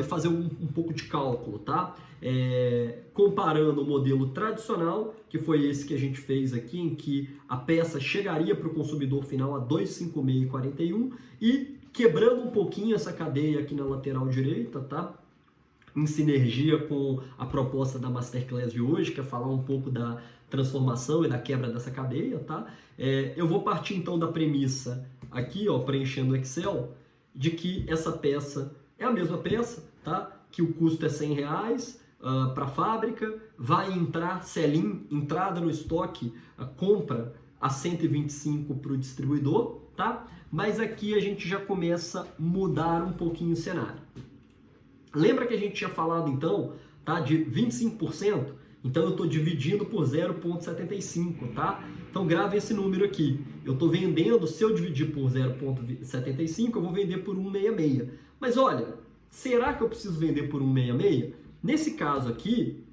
e fazer um pouco de cálculo, tá? Comparando o modelo tradicional, que foi esse que a gente fez aqui, em que a peça chegaria para o consumidor final a 256,41 e quebrando um pouquinho essa cadeia aqui na lateral direita, tá? Em sinergia com a proposta da Masterclass de hoje, que é falar um pouco da transformação e da quebra dessa cadeia, tá? Eu vou partir então da premissa aqui, ó, preenchendo o Excel, de que essa peça é a mesma peça, tá? Que o custo é R$100 para a fábrica, vai entrar sell-in, entrada no estoque, compra a 125 para o distribuidor, tá? Mas aqui a gente já começa a mudar um pouquinho o cenário. Lembra que a gente tinha falado então, tá, de 25%? Então eu estou dividindo por 0,75, tá? Então grave esse número aqui. Eu estou vendendo, se eu dividir por 0,75, eu vou vender por 1,66. Mas olha, será que eu preciso vender por 1,66? Nesse caso aqui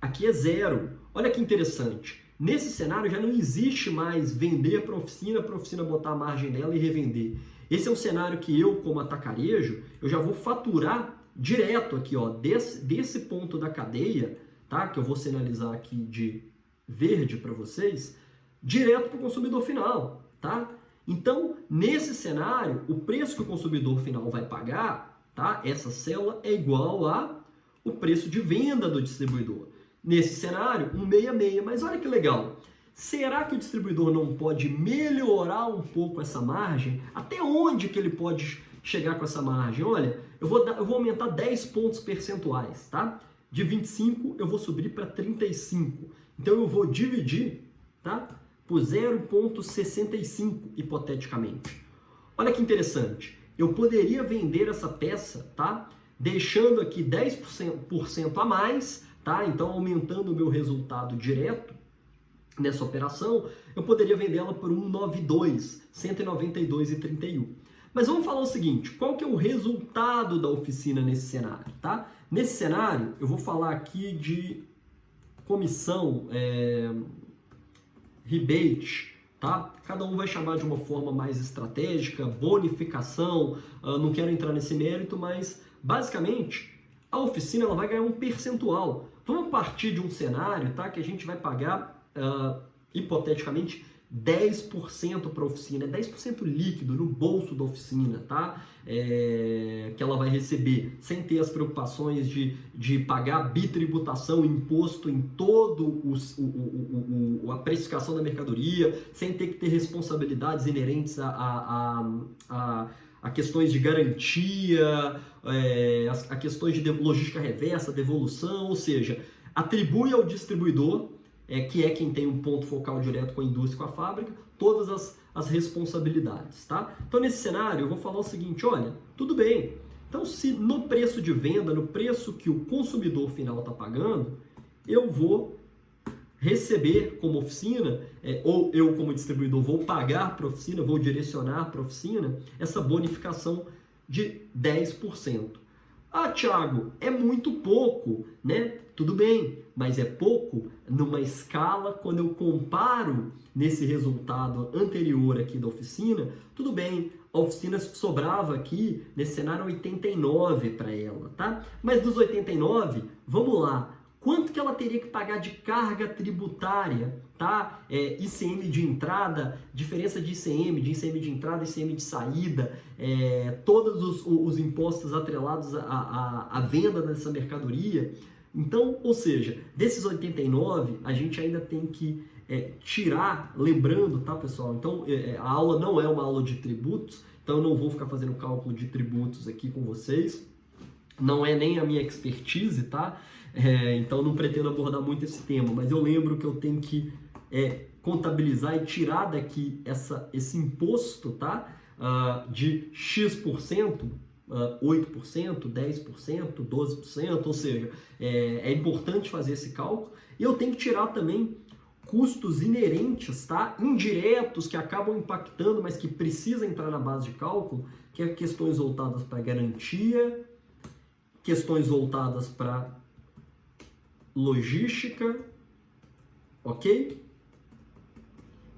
é zero. Olha que interessante. Nesse cenário já não existe mais vender para a oficina botar a margem dela e revender. Esse é um cenário que eu, como atacarejo, eu já vou faturar direto aqui, ó, desse ponto da cadeia, tá? Que eu vou sinalizar aqui de verde para vocês, direto para o consumidor final, tá? Então, nesse cenário, o preço que o consumidor final vai pagar, tá? Essa célula é igual a o preço de venda do distribuidor. Nesse cenário, 1,66. Mas olha que legal. Será que o distribuidor não pode melhorar um pouco essa margem? Até onde que ele pode chegar com essa margem? Olha, eu vou aumentar 10 pontos percentuais, tá? De 25 eu vou subir para 35. Então eu vou dividir, tá? Por 0,65 hipoteticamente. Olha que interessante. Eu poderia vender essa peça, tá? Deixando aqui 10% a mais, tá? Então aumentando o meu resultado direto nessa operação, eu poderia vender ela por 192, 192,31. Mas vamos falar o seguinte, qual que é o resultado da oficina nesse cenário, tá? Nesse cenário, eu vou falar aqui de comissão, rebate, tá? Cada um vai chamar de uma forma mais estratégica, bonificação, não quero entrar nesse mérito, mas basicamente a oficina ela vai ganhar um percentual. Vamos partir de um cenário, tá? Que a gente vai pagar, hipoteticamente, 10% para a oficina, 10% líquido no bolso da oficina, tá? Que ela vai receber sem ter as preocupações de pagar bitributação, imposto em todo a precificação da mercadoria, sem ter que ter responsabilidades inerentes a questões de garantia, a questões de logística reversa, devolução, ou seja, atribui ao distribuidor, que é quem tem um ponto focal direto com a indústria, com a fábrica, todas as responsabilidades, tá? Então, nesse cenário, eu vou falar o seguinte, olha, tudo bem. Então, se no preço de venda, no preço que o consumidor final está pagando, eu vou receber como oficina, ou eu como distribuidor vou pagar para a oficina, vou direcionar para a oficina, essa bonificação de 10%. Ah, Thiago, é muito pouco, né? Tudo bem, mas é pouco numa escala, quando eu comparo nesse resultado anterior aqui da oficina, tudo bem, a oficina sobrava aqui, nesse cenário, 89 para ela, tá? Mas dos 89, vamos lá, quanto que ela teria que pagar de carga tributária, tá? ICM de entrada, diferença de ICM de entrada, ICM de saída, todos os impostos atrelados à venda dessa mercadoria. Então, ou seja, desses 89, a gente ainda tem que tirar, lembrando, tá, pessoal? Então, a aula não é uma aula de tributos, então eu não vou ficar fazendo cálculo de tributos aqui com vocês. Não é nem a minha expertise, tá? Então não pretendo abordar muito esse tema, mas eu lembro que eu tenho que contabilizar e tirar daqui esse imposto, tá? De X%, 8%, 10%, 12%, ou seja, é importante fazer esse cálculo. E eu tenho que tirar também custos inerentes, tá? Indiretos, que acabam impactando, mas que precisam entrar na base de cálculo, que é questões voltadas para garantia, questões voltadas para logística, ok?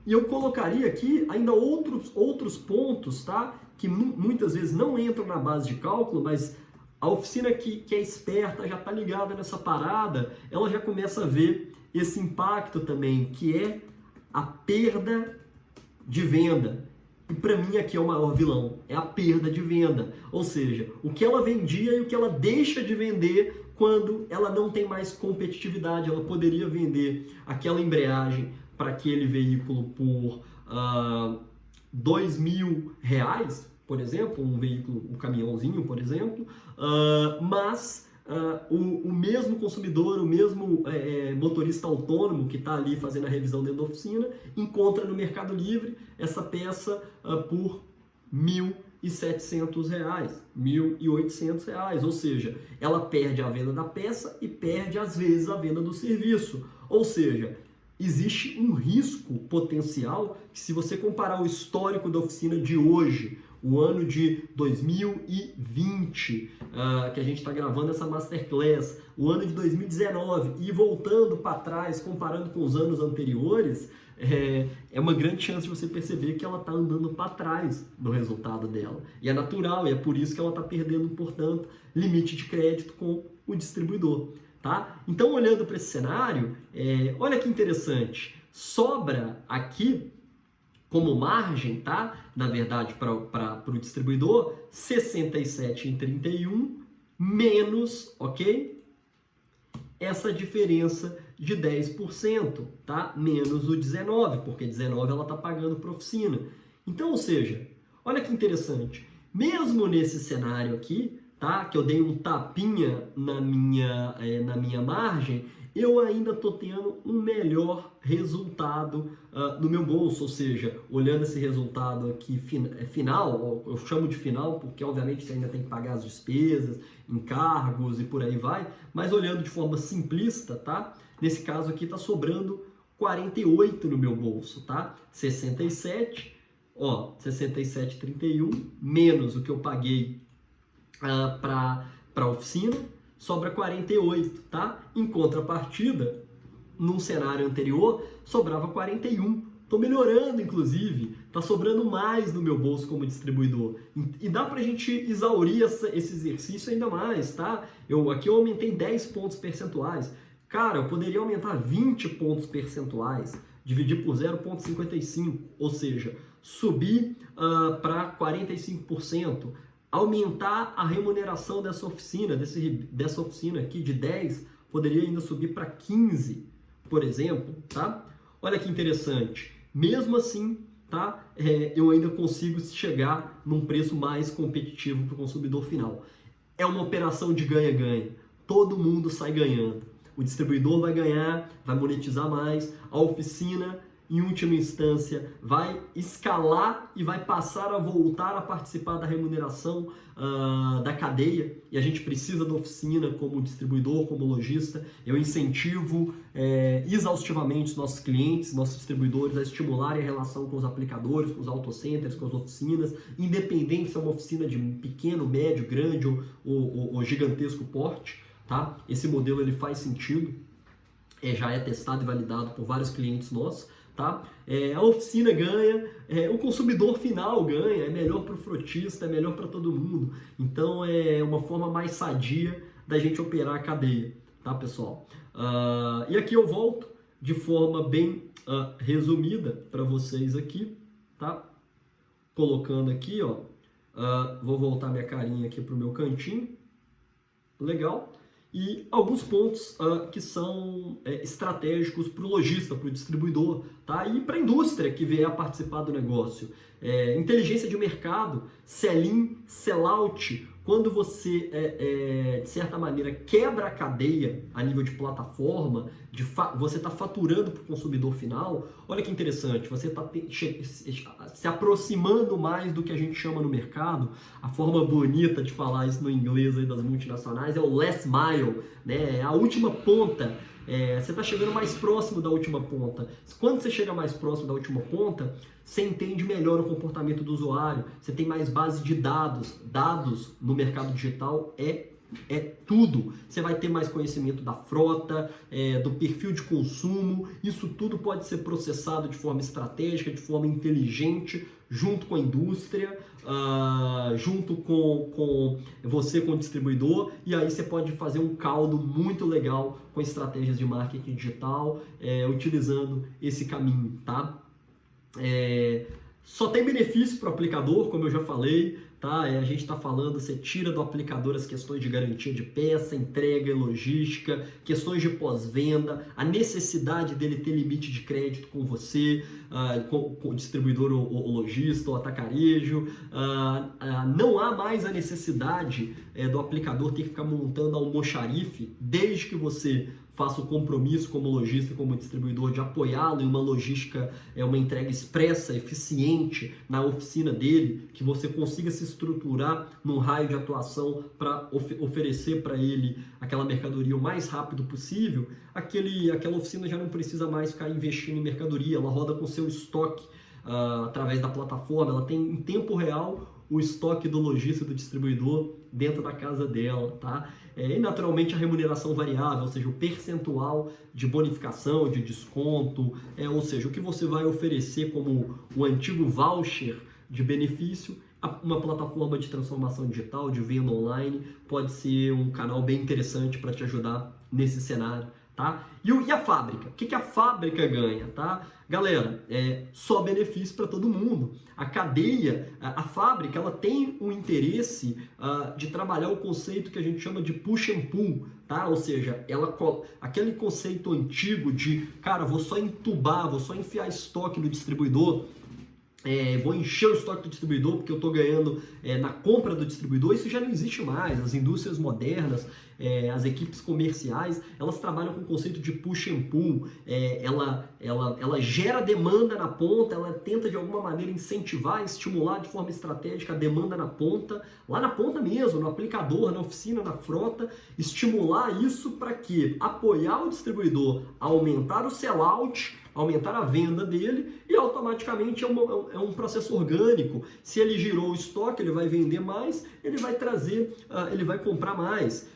E eu colocaria aqui ainda outros pontos, tá? Que muitas vezes não entram na base de cálculo, mas a oficina que é esperta, já está ligada nessa parada, ela já começa a ver esse impacto também, que é a perda de venda. E para mim aqui é o maior vilão, é a perda de venda. Ou seja, o que ela vendia e o que ela deixa de vender quando ela não tem mais competitividade. Ela poderia vender aquela embreagem para aquele veículo por R$2.000, por exemplo, um veículo, um caminhãozinho, por exemplo, mas o mesmo consumidor, o mesmo motorista autônomo que está ali fazendo a revisão dentro da oficina, encontra no Mercado Livre essa peça por R$1.700, R$1.800, ou seja, ela perde a venda da peça e perde às vezes a venda do serviço, ou seja, existe um risco potencial que, se você comparar o histórico da oficina de hoje, o ano de 2020, que a gente está gravando essa Masterclass, o ano de 2019 e voltando para trás, comparando com os anos anteriores, é uma grande chance de você perceber que ela está andando para trás no resultado dela. E é natural, e é por isso que ela está perdendo, portanto, limite de crédito com o distribuidor. Tá? Então, olhando para esse cenário, olha que interessante, sobra aqui como margem, tá? Na verdade, para o distribuidor, 67,31 menos, ok? Essa diferença de 10%, tá? Menos o 19, porque 19 ela está pagando para a oficina. Então, ou seja, olha que interessante, mesmo nesse cenário aqui, tá? Que eu dei um tapinha na minha margem, eu ainda estou tendo um melhor resultado no meu bolso, ou seja, olhando esse resultado aqui final, eu chamo de final porque obviamente você ainda tem que pagar as despesas, encargos e por aí vai, mas olhando de forma simplista, tá? Nesse caso aqui está sobrando 48 no meu bolso, tá? 67, ó, 67,31 menos o que eu paguei para a oficina, sobra 48, tá? Em contrapartida, num cenário anterior, sobrava 41. Estou melhorando, inclusive, está sobrando mais no meu bolso como distribuidor. E dá para a gente exaurir esse exercício ainda mais, tá? Aqui eu aumentei 10 pontos percentuais. Cara, eu poderia aumentar 20 pontos percentuais, dividir por 0,55, ou seja, subir para 45%. Aumentar a remuneração dessa oficina, dessa oficina aqui de 10, poderia ainda subir para 15, por exemplo, tá? Olha que interessante. Mesmo assim, tá? Eu ainda consigo chegar num preço mais competitivo para o consumidor final. É uma operação de ganha-ganha. Todo mundo sai ganhando. O distribuidor vai ganhar, vai monetizar mais, a oficina, em última instância, vai escalar e vai passar a voltar a participar da remuneração da cadeia, e a gente precisa da oficina como distribuidor, como lojista. Eu incentivo exaustivamente os nossos clientes, nossos distribuidores a estimularem a relação com os aplicadores, com os autocenters, com as oficinas, independente se é uma oficina de pequeno, médio, grande ou gigantesco porte, tá? Esse modelo ele faz sentido, já é testado e validado por vários clientes nossos. Tá? A oficina ganha, o consumidor final ganha, é melhor para o frotista, é melhor para todo mundo. Então é uma forma mais sadia da gente operar a cadeia, tá, pessoal? E aqui eu volto de forma bem resumida para vocês aqui, tá? Colocando aqui, ó, vou voltar minha carinha aqui para o meu cantinho, legal. E alguns pontos que são estratégicos para o lojista, para o distribuidor, tá? E para a indústria que vier a participar do negócio. Inteligência de mercado, sell-in, sell-out. Quando você, de certa maneira, quebra a cadeia a nível de plataforma, você está faturando para o consumidor final, olha que interessante, você está se aproximando mais do que a gente chama no mercado. A forma bonita de falar isso no inglês aí das multinacionais é o last mile, né? A última ponta. Você está chegando mais próximo da última ponta. Quando você chega mais próximo da última ponta, você entende melhor o comportamento do usuário, você tem mais base de dados. Dados no mercado digital é é tudo. Você vai ter mais conhecimento da frota, do perfil de consumo, isso tudo pode ser processado de forma estratégica, de forma inteligente, junto com a indústria, junto com você, com o distribuidor, e aí você pode fazer um caldo muito legal com estratégias de marketing digital, utilizando esse caminho, tá? Só tem benefício para o aplicador, como eu já falei, tá? A gente está falando, você tira do aplicador as questões de garantia de peça, entrega e logística, questões de pós-venda, a necessidade dele ter limite de crédito com você, com o distribuidor ou lojista ou atacarejo. Não há mais a necessidade do aplicador ter que ficar montando almoxarife, desde que você faça o compromisso como lojista e como distribuidor de apoiá-lo em uma logística, uma entrega expressa, eficiente na oficina dele, que você consiga se estruturar num raio de atuação para oferecer para ele aquela mercadoria o mais rápido possível. Aquela oficina já não precisa mais ficar investindo em mercadoria, ela roda com seu estoque através da plataforma, ela tem em tempo real o estoque do lojista e do distribuidor dentro da casa dela, tá? E naturalmente a remuneração variável, ou seja, o percentual de bonificação, de desconto, ou seja, o que você vai oferecer como o antigo voucher de benefício. Uma plataforma de transformação digital, de venda online, pode ser um canal bem interessante para te ajudar nesse cenário, tá? E a fábrica? O que a fábrica ganha, tá? Galera, só benefício para todo mundo. A cadeia, a fábrica, ela tem um interesse de trabalhar o conceito que a gente chama de push and pull, tá? Ou seja, aquele conceito antigo de, cara, vou só entubar, vou só enfiar estoque no distribuidor, vou encher o estoque do distribuidor porque eu estou ganhando na compra do distribuidor. Isso já não existe mais. As indústrias modernas, as equipes comerciais, elas trabalham com o conceito de push and pull. Ela gera demanda na ponta, ela tenta de alguma maneira incentivar, estimular de forma estratégica a demanda na ponta, lá na ponta mesmo, no aplicador, na oficina, na frota, estimular isso para quê? Apoiar o distribuidor a aumentar o sellout, aumentar a venda dele, e automaticamente é um processo orgânico. Se ele girou o estoque, ele vai vender mais, ele vai trazer, ele vai comprar mais.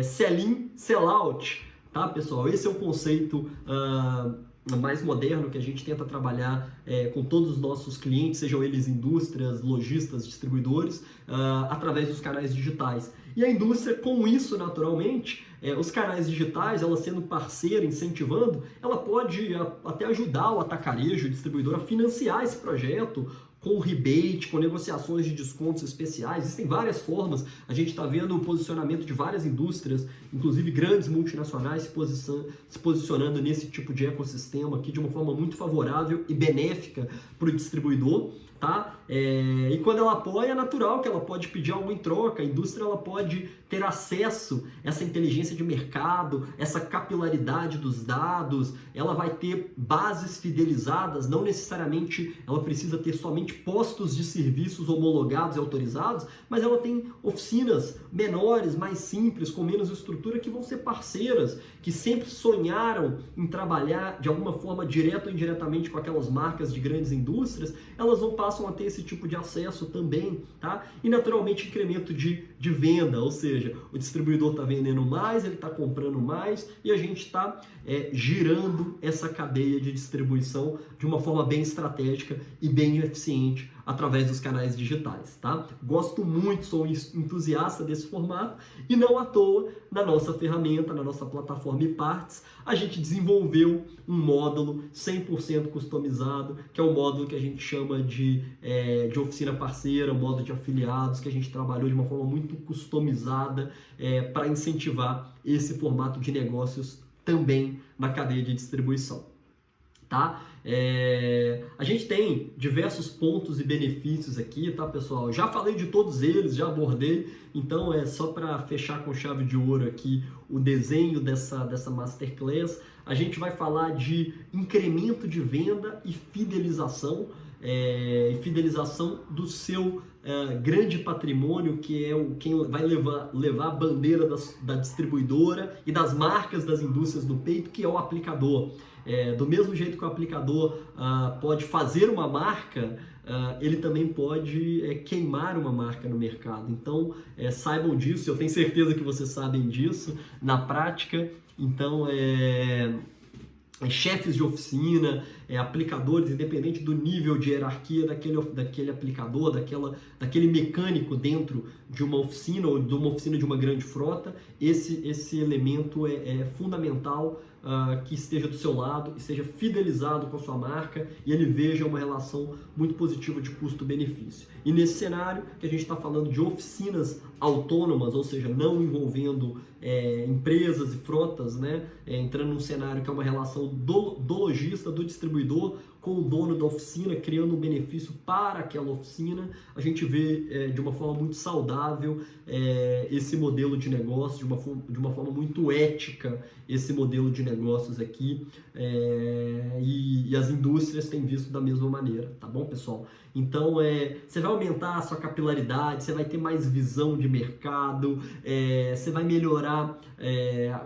Sell-in, sell-out, tá, pessoal? Esse é o conceito mais moderno que a gente tenta trabalhar com todos os nossos clientes, sejam eles indústrias, lojistas, distribuidores, através dos canais digitais. E a indústria, com isso, naturalmente, os canais digitais, ela sendo parceira, incentivando, ela pode até ajudar o atacarejo, o distribuidor, a financiar esse projeto com rebate, com negociações de descontos especiais. Existem várias formas. A gente está vendo o posicionamento de várias indústrias, inclusive grandes multinacionais, se posicionando nesse tipo de ecossistema aqui de uma forma muito favorável e benéfica para o distribuidor. Tá? E quando ela apoia, é natural que ela pode pedir algo em troca. A indústria ela pode ter acesso a essa inteligência de mercado, essa capilaridade dos dados, ela vai ter bases fidelizadas, não necessariamente ela precisa ter somente postos de serviços homologados e autorizados, mas ela tem oficinas menores, mais simples, com menos estrutura, que vão ser parceiras, que sempre sonharam em trabalhar de alguma forma direto ou indiretamente com aquelas marcas de grandes indústrias. Elas passam a ter esse tipo de acesso também, tá? E naturalmente incremento de venda, ou seja, o distribuidor está vendendo mais, ele está comprando mais e a gente está girando essa cadeia de distribuição de uma forma bem estratégica e bem eficiente através dos canais digitais, tá? Gosto muito, sou entusiasta desse formato e não à toa, na nossa ferramenta, na nossa plataforma eParts, a gente desenvolveu um módulo 100% customizado, que é o módulo que a gente chama de oficina parceira, módulo de afiliados, que a gente trabalhou de uma forma muito customizada para incentivar esse formato de negócios também na cadeia de distribuição. Tá? A gente tem diversos pontos e benefícios aqui, tá, pessoal? Já falei de todos eles, já abordei, então é só para fechar com chave de ouro aqui o desenho dessa Masterclass. A gente vai falar de incremento de venda e fidelização do seu grande patrimônio, que é quem vai levar a bandeira da distribuidora e das marcas das indústrias no peito, que é o aplicador. Do mesmo jeito que o aplicador pode fazer uma marca, ele também pode queimar uma marca no mercado. Então, saibam disso, eu tenho certeza que vocês sabem disso na prática. Então, chefes de oficina, aplicadores, independente do nível de hierarquia daquele aplicador, daquele mecânico dentro de uma oficina ou de uma oficina de uma grande frota, esse elemento é fundamental, que esteja do seu lado, esteja fidelizado com a sua marca e ele veja uma relação muito positiva de custo-benefício. E nesse cenário que a gente está falando de oficinas autônomas, ou seja, não envolvendo empresas e frotas, né? Entrando num cenário que é uma relação do lojista, do distribuidor com o dono da oficina, criando um benefício para aquela oficina, a gente vê de uma forma muito saudável esse modelo de negócio, de uma forma muito ética, esse modelo de negócios aqui, e as indústrias têm visto da mesma maneira, tá bom, pessoal? Então, você vai aumentar a sua capilaridade, você vai ter mais visão de mercado, você vai melhorar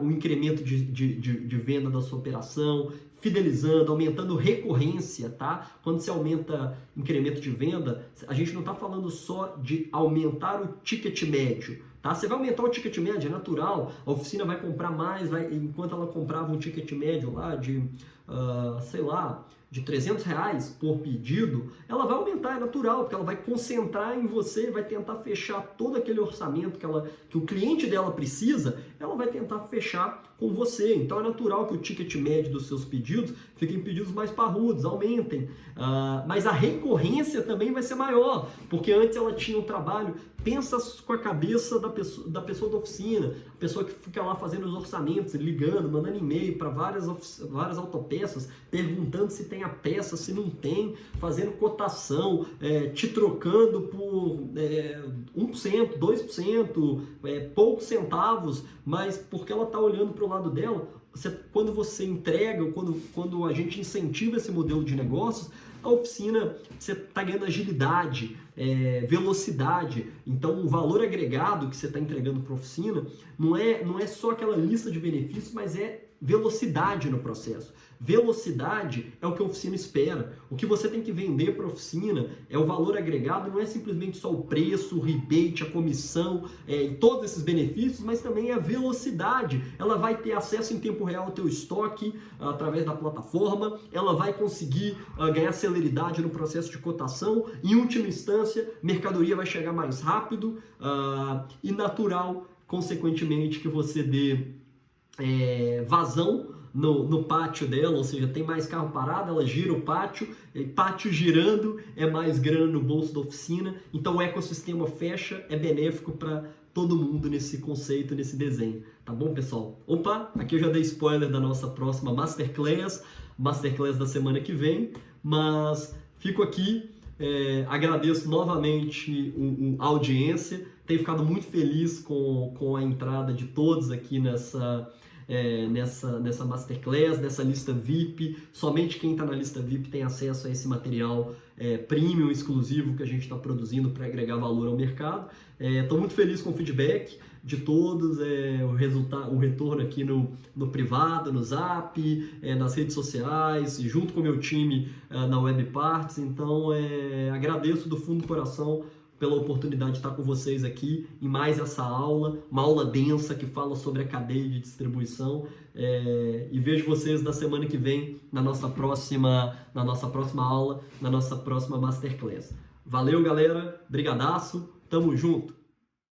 o incremento de venda da sua operação, fidelizando, aumentando recorrência, tá? Quando você aumenta incremento de venda, a gente não está falando só de aumentar o ticket médio, tá? Você vai aumentar o ticket médio, é natural, a oficina vai comprar mais, enquanto ela comprava um ticket médio lá de, sei lá, de R$300 por pedido, ela vai aumentar, é natural, porque ela vai concentrar em você, vai tentar fechar todo aquele orçamento que o cliente dela precisa, ela vai tentar fechar com você. Então é natural que o ticket médio dos seus pedidos fiquem pedidos mais parrudos, aumentem. Mas a recorrência também vai ser maior, porque antes ela tinha um trabalho, pensa com a cabeça da pessoa da oficina, a pessoa que fica lá fazendo os orçamentos, ligando, mandando e-mail para várias autopeças, perguntando se tem a peça, se não tem, fazendo cotação, te trocando por 1%, 2%, poucos centavos, mas porque ela está olhando para o lado dela. Quando você entrega, quando a gente incentiva esse modelo de negócios, a oficina, você está ganhando agilidade, velocidade. Então, o valor agregado que você está entregando para a oficina não é só aquela lista de benefícios, mas é velocidade no processo. Velocidade é o que a oficina espera. O que você tem que vender para a oficina é o valor agregado, não é simplesmente só o preço, o rebate, a comissão e todos esses benefícios, mas também a velocidade. Ela vai ter acesso em tempo real ao teu estoque através da plataforma, ela vai conseguir ganhar celeridade no processo de cotação, em última instância, mercadoria vai chegar mais rápido e natural, consequentemente, que você dê vazão no pátio dela, ou seja, tem mais carro parado, ela gira o pátio, e pátio girando é mais grana no bolso da oficina, então o ecossistema fecha, é benéfico para todo mundo nesse conceito, nesse desenho, tá bom, pessoal? Opa, aqui eu já dei spoiler da nossa próxima Masterclass da semana que vem, mas fico aqui, agradeço novamente a audiência, tenho ficado muito feliz com a entrada de todos aqui nessa Masterclass, nessa lista VIP. Somente quem está na lista VIP tem acesso a esse material premium, exclusivo, que a gente está produzindo para agregar valor ao mercado. Estou muito feliz com o feedback de todos, o retorno aqui no privado, no Zap, nas redes sociais, junto com o meu time na WebParts. Então, agradeço do fundo do coração pela oportunidade de estar com vocês aqui em mais essa aula, uma aula densa que fala sobre a cadeia de distribuição, e vejo vocês na semana que vem na nossa próxima aula, na nossa próxima Masterclass. Valeu, galera, brigadaço, tamo junto!